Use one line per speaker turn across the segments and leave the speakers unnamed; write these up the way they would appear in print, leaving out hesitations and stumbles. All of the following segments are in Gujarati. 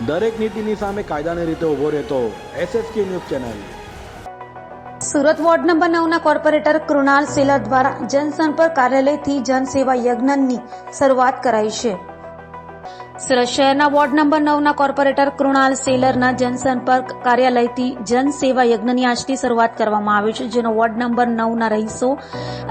દરેક નીતિની સામે કાયદાની રીતે ઊભો રહેતો SSK news channel.
Surat ward number 9ના કોર્પોરેટર કૃણાલ સેલર દ્વારા જનસંપર્ક કાર્યાલયથી જનસેવા યજ્ઞની શરૂઆત કરાઈ છે। સુરત શહેરના વોર્ડ નંબર 9ના કોર્પોરેટર કૃણાલ સેલરના જનસંપર્ક કાર્યાલયથી જનસેવા યજ્ઞની આજથી શરૂઆત કરવામાં આવી છે, જેનો વોર્ડ નંબર 9ના રહીશો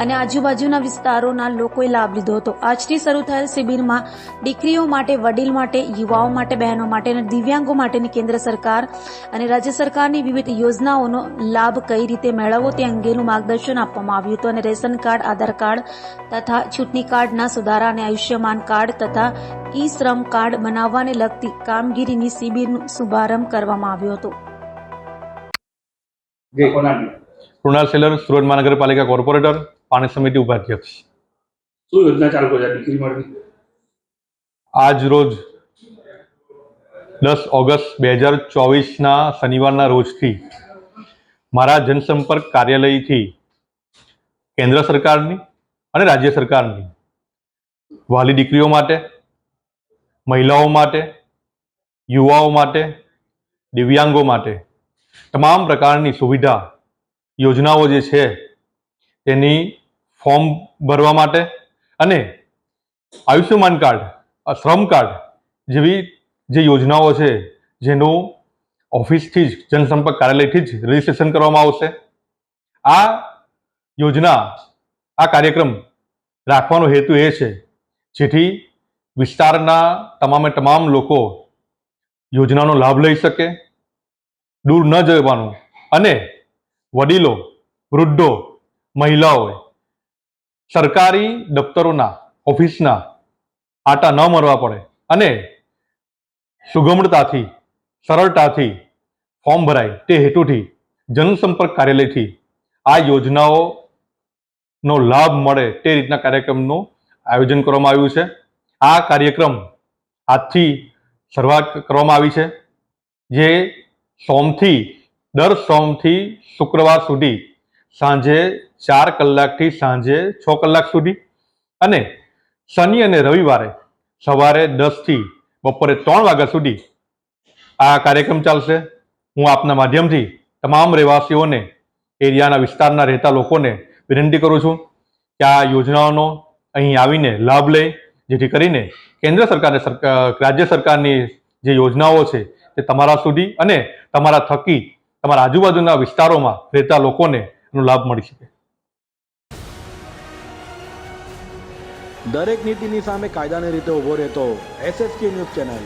અને આજુબાજુના વિસ્તારોના લોકોએ લાભ લીધો હતો। આજથી શરૂ થયેલ શિબિરમાં દીકરીઓ માટે, વડીલ માટે, યુવાઓ માટે, બહેનો માટે અને દિવ્યાંગો માટેની કેન્દ્ર સરકાર અને રાજ્ય સરકારની વિવિધ યોજનાઓનો લાભ કઈ રીતે મેળવવો તે અંગેનું માર્ગદર્શન આપવામાં આવ્યું હતું અને રેશન કાર્ડ, આધાર કાર્ડ તથા ચૂંટણી કાર્ડના સુધારા અને આયુષ્યમાન કાર્ડ તથા ઈ શ્રમ કાર્ડ બનાવવાને લગતી કામગીરીની શિબિરનો શુભારંભ કરવામાં આવ્યો હતો।
કૃણાલ સેલર, સુરત મહાનગરપાલિકા કોર્પોરેટર, પાણી સમિતિ ઉપાધ્યક્ષ।
શું યોજના ચાલુ કરી દીકરી માટે?
આજ રોજ 10 ઓગસ્ટ 2024ના શનિવારના રોજથી મારા જનસંપર્ક કાર્યાલયથી કેન્દ્ર સરકારની અને રાજ્ય સરકારની વાલી દીકરીઓ માટે, મહિલાઓ માટે, યુવાઓ માટે, દિવ્યાંગો માટે તમામ પ્રકારની સુવિધા યોજનાઓ જે છે તેની ફોર્મ ભરવા માટે અને આયુષ્યમાન કાર્ડ, શ્રમ કાર્ડ જેવી જે યોજનાઓ છે જેનું ઓફિસથી જ, જનસંપર્ક કાર્યાલયથી જ રજીસ્ટ્રેશન કરવામાં આવશે। આ યોજના, આ કાર્યક્રમ રાખવાનો હેતુ એ છે જેથી વિસ્તારના તમામ લોકો યોજનાનો લાભ લઈ શકે, દૂર ન જવાનું અને વડીલો, વૃદ્ધો, મહિલાઓએ સરકારી દફતરોના, ઓફિસના આટા ન મરવા પડે અને સુગમતાથી, સરળતાથી ફોર્મ ભરાય તે હેતુથી જનસંપર્ક કાર્યાલયથી આ યોજનાઓનો લાભ મળે તે રીતના કાર્યક્રમનું આયોજન કરવામાં આવ્યું છે। આ કાર્યક્રમ આજથી શરૂઆત કરવામાં આવી છે, જે દર સોમથી શુક્રવાર સુધી સાંજે 4 કલાકથી સાંજે 6 કલાક સુધી અને શનિ અને રવિવારે સવારે 10 થી બપોરે 3 વાગ્યા સુધી આ કાર્યક્રમ ચાલશે। હું આપના માધ્યમથી તમામ રહેવાસીઓને, એરિયાના વિસ્તારના રહેતા લોકોને વિનંતી કરું છું કે આ યોજનાઓનો અહીં આવીને લાભ લે, જેથી કરીને કેન્દ્ર સરકાર, રાજ્ય સરકારની જે યોજનાઓ છે તે તમારા સુધી અને તમારા થકી તમારા આજુબાજુના વિસ્તારોમાં રહેતા લોકોને એનો લાભ મળી શકે।
દરેક નીતિની સામે કાયદાની રીતે ઊભો રહેતો SSK ન્યૂઝ ચેનલ।